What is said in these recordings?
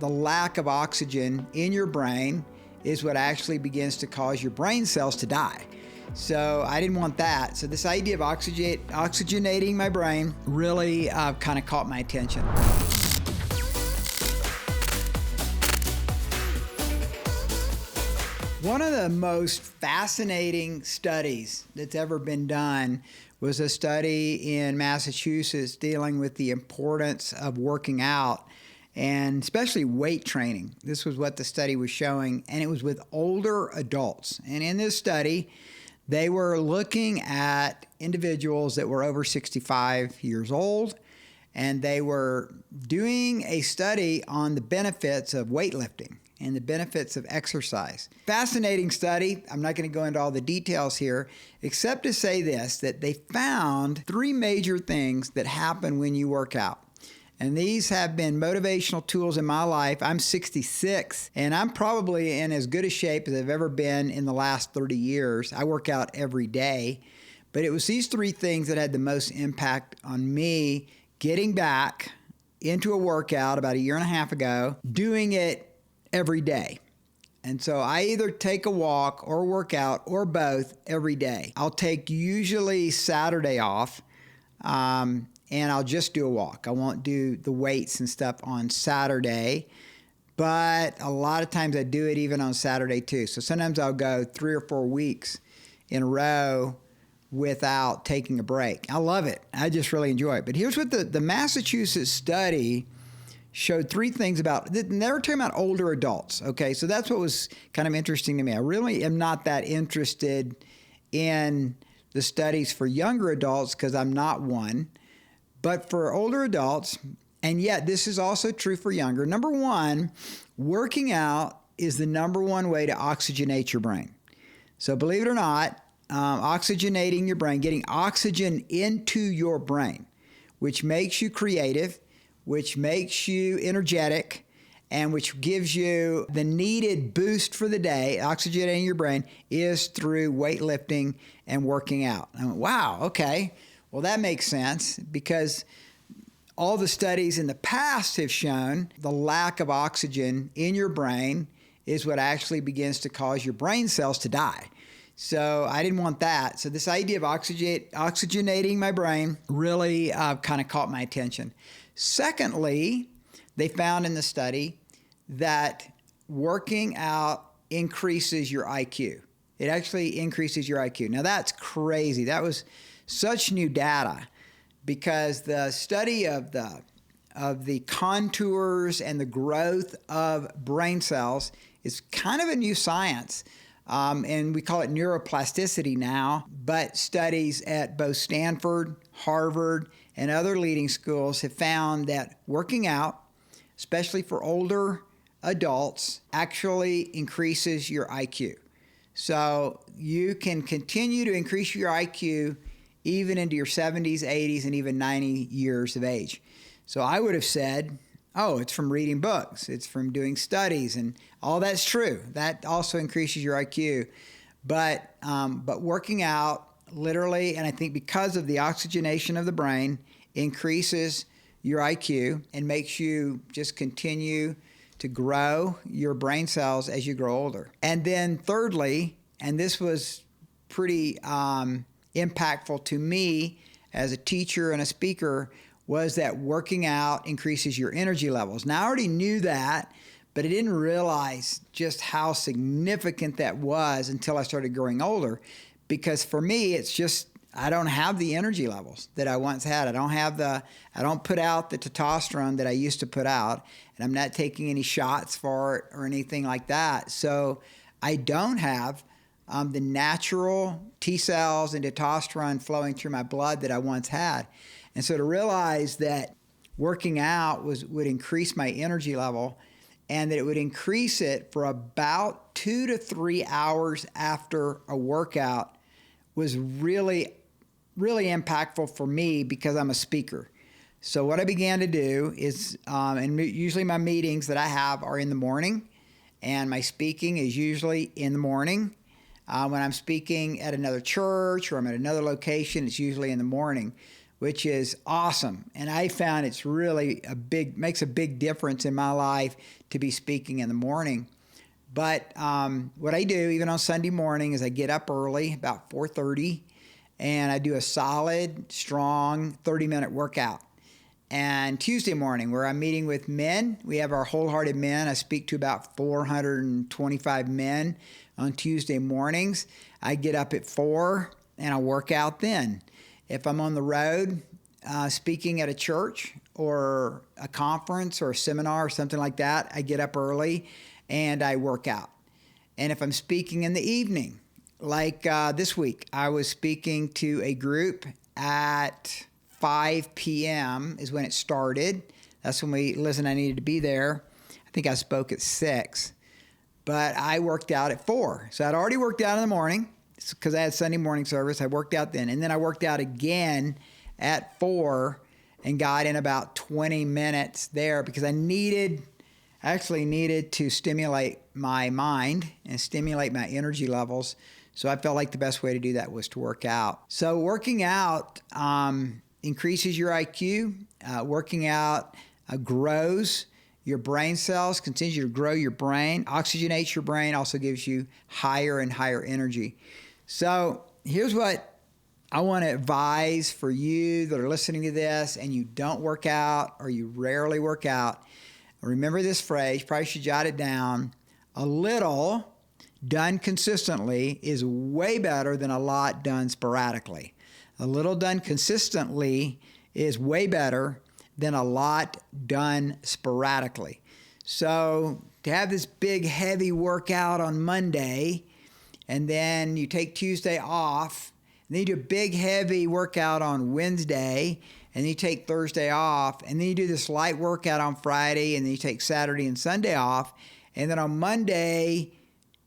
the lack of oxygen in your brain is what actually begins to cause your brain cells to die. So I didn't want that. So this idea of oxygenating my brain really kind of caught my attention. One of the most fascinating studies that's ever been done was a study in Massachusetts dealing with the importance of working out and especially weight training. This was what the study was showing, and it was with older adults. And in this study, they were looking at individuals that were over 65 years old, and they were doing a study on the benefits of weightlifting and the benefits of exercise. Fascinating study. I'm not going to go into all the details here, except to say this, that they found 3 major things that happen when you work out. And these have been motivational tools in my life. I'm 66, and I'm probably in as good a shape as I've ever been in the last 30 years. I work out every day. But it was these 3 things that had the most impact on me getting back into a workout about 1.5 years ago, doing it every day. And so I either take a walk or work out or both every day. I'll take usually Saturday off, and I'll just do a walk. I won't do the weights and stuff on Saturday, but a lot of times I do it even on Saturday too. So sometimes I'll go 3 or 4 weeks in a row without taking a break. I love it. I just really enjoy it. But here's what the Massachusetts study showed 3 things about, they were talking about older adults, okay? So that's what was kind of interesting to me. I really am not that interested in the studies for younger adults because I'm not one, but for older adults, and yet this is also true for younger. Number 1, working out is the number 1 way to oxygenate your brain. So believe it or not, oxygenating your brain, getting oxygen into your brain, which makes you creative, which makes you energetic, and which gives you the needed boost for the day, oxygenating your brain, is through weightlifting and working out. I went, wow, okay. Well, that makes sense because all the studies in the past have shown the lack of oxygen in your brain is what actually begins to cause your brain cells to die. So I didn't want that. So this idea of oxygenating my brain really kind of caught my attention. Secondly, they found in the study that working out increases your IQ. It actually increases your IQ. Now that's crazy. That was such new data because the study of the contours and the growth of brain cells is kind of a new science. And we call it neuroplasticity now, but studies at both Stanford, Harvard, and other leading schools have found that working out, especially for older adults, actually increases your IQ. So you can continue to increase your IQ even into your 70s, 80s, and even 90 years of age. So I would have said, oh, it's from reading books, it's from doing studies, and all that's true. That also increases your IQ. But working out literally, and I think because of the oxygenation of the brain, increases your IQ and makes you just continue to grow your brain cells as you grow older. And then thirdly, and this was pretty impactful to me as a teacher and a speaker, was that working out increases your energy levels. Now, I already knew that, but I didn't realize just how significant that was until I started growing older. Because for me, it's just, I don't have the energy levels that I once had. I don't put out the testosterone that I used to put out, and I'm not taking any shots for it or anything like that. So I don't have the natural T cells and testosterone flowing through my blood that I once had. And so to realize that working out would increase my energy level and that it would increase it for about 2 to 3 hours after a workout was really, really impactful for me because I'm a speaker. So what I began to do is, and usually my meetings that I have are in the morning, and my speaking is usually in the morning. When I'm speaking at another church or I'm at another location, it's usually in the morning, which is awesome. And I found it's really makes a big difference in my life to be speaking in the morning. But what I do, even on Sunday morning, is I get up early, about 4:30, and I do a solid, strong 30-minute workout. And Tuesday morning, where I'm meeting with men, we have our Wholehearted Men. I speak to about 425 men on Tuesday mornings. I get up at 4 and I work out then. If I'm on the road speaking at a church or a conference or a seminar or something like that, I get up early and I work out. And if I'm speaking in the evening, like this week, I was speaking to a group at 5 p.m. is when it started. That's when I needed to be there. I think I spoke at 6, but I worked out at 4. So I'd already worked out in the morning because I had Sunday morning service. I worked out then, and then I worked out again at 4 and got in about 20 minutes there because I actually needed to stimulate my mind and stimulate my energy levels. So I felt like the best way to do that was to work out. So working out increases your IQ. Working out grows your brain cells, continues to grow your brain, oxygenates your brain, also gives you higher and higher energy. So here's what I want to advise for you that are listening to this and you don't work out or you rarely work out. Remember this phrase, you probably should jot it down. A little done consistently is way better than a lot done sporadically. A little done consistently is way better than a lot done sporadically. So to have this big, heavy workout on Monday, and then you take Tuesday off, and then you do a big, heavy workout on Wednesday, and then you take Thursday off, and then you do this light workout on Friday, and then you take Saturday and Sunday off, and then on Monday,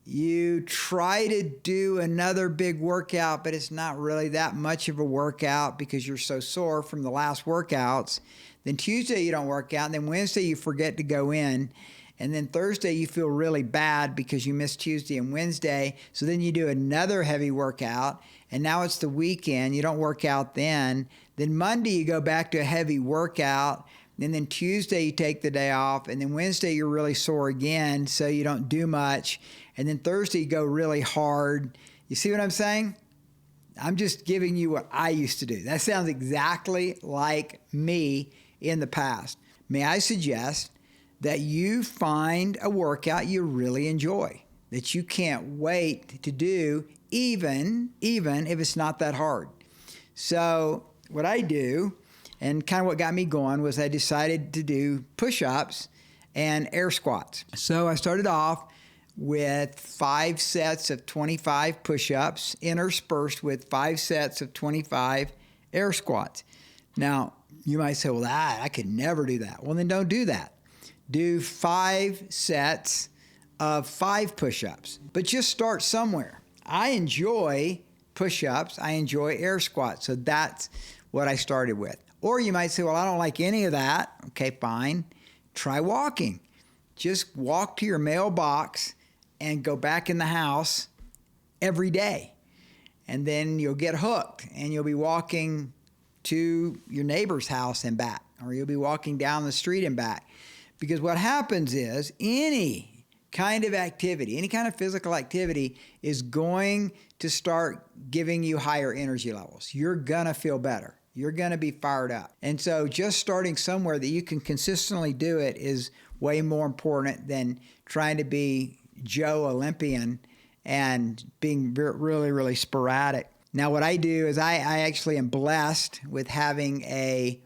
you try to do another big workout, but it's not really that much of a workout because you're so sore from the last workouts. Then Tuesday you don't work out, and then Wednesday you forget to go in, and then Thursday you feel really bad because you missed Tuesday and Wednesday. So then you do another heavy workout, and now it's the weekend. You don't work out then. Then Monday you go back to a heavy workout, and then Tuesday you take the day off, and then Wednesday you're really sore again, so you don't do much. And then Thursday you go really hard. You see what I'm saying? I'm just giving you what I used to do. That sounds exactly like me in the past. May I suggest that you find a workout you really enjoy, that you can't wait to do, even if it's not that hard. So what I do, and kind of what got me going, was I decided to do push-ups and air squats. So I started off with 5 sets of 25 push-ups interspersed with 5 sets of 25 air squats. Now, you might say, well, I could never do that. Well, then don't do that. Do 5 sets of 5 push-ups, but just start somewhere. I enjoy push-ups. I enjoy air squats. So that's what I started with. Or you might say, well, I don't like any of that. Okay, fine. Try walking. Just walk to your mailbox and go back in the house every day. And then you'll get hooked and you'll be walking to your neighbor's house and back, or you'll be walking down the street and back. Because what happens is any kind of activity, any kind of physical activity is going to start giving you higher energy levels. You're going to feel better. You're going to be fired up. And so just starting somewhere that you can consistently do it is way more important than trying to be Joe Olympian and being really, really sporadic. Now, what I do is I actually am blessed with having a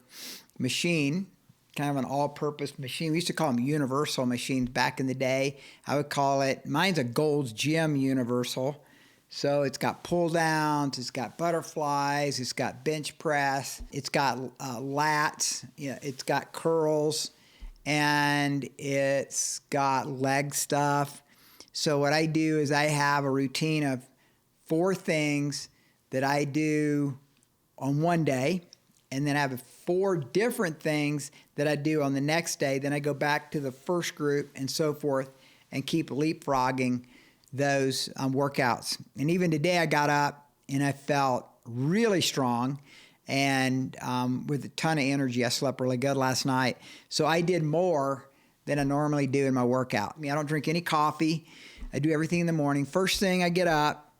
machine, kind of an all-purpose machine. We used to call them universal machines back in the day. I would call it, mine's a Gold's Gym Universal. So it's got pull downs, it's got butterflies, it's got bench press, it's got lats, it's got curls, and it's got leg stuff. So what I do is I have a routine of 4 things that I do on one day, and then I have 4 different things that I do on the next day. Then I go back to the first group and so forth and keep leapfrogging those workouts. And even today I got up and I felt really strong, and with a ton of energy. I slept really good last night. So I did more than I normally do in my workout. I mean, I don't drink any coffee. I do everything in the morning. First thing I get up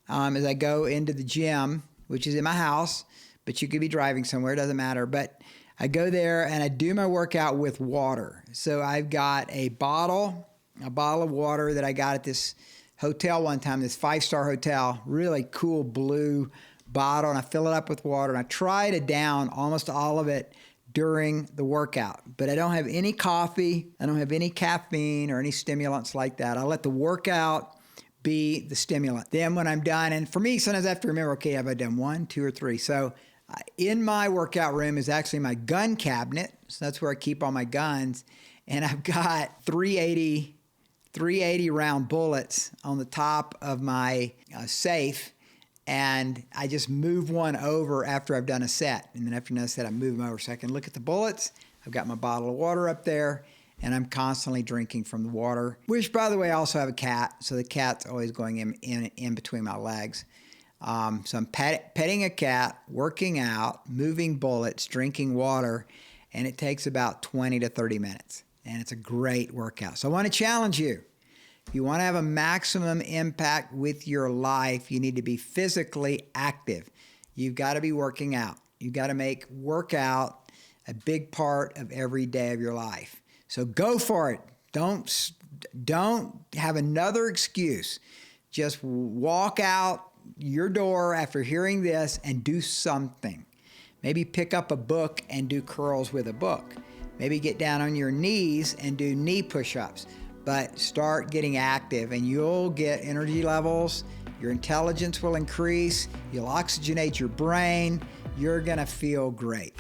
is I go into the gym, which is in my house, but you could be driving somewhere, it doesn't matter. But I go there and I do my workout with water. So I've got a bottle of water that I got at this hotel one time, this 5-star hotel, really cool blue bottle, and I fill it up with water, and I try to down almost all of it during the workout. But I don't have any coffee, I don't have any caffeine or any stimulants like that. I let the workout be the stimulant. Then when I'm done, and for me, sometimes I have to remember, okay, have I done 1, 2, or 3? So in my workout room is actually my gun cabinet. So that's where I keep all my guns. And I've got 380 round bullets on the top of my safe. And I just move one over after I've done a set. And then after another set, I move them over so I can look at the bullets. I've got my bottle of water up there, and I'm constantly drinking from the water, which, by the way, I also have a cat. So the cat's always going in between my legs. So I'm petting a cat, working out, moving bullets, drinking water, and it takes about 20 to 30 minutes. And it's a great workout. So I want to challenge you. If you want to have a maximum impact with your life, you need to be physically active. You've got to be working out. You've got to make workout a big part of every day of your life. So go for it. Don't have another excuse. Just walk out your door after hearing this and do something. Maybe pick up a book and do curls with a book. Maybe get down on your knees and do knee push-ups. But start getting active and you'll get energy levels, your intelligence will increase, you'll oxygenate your brain, you're gonna feel great.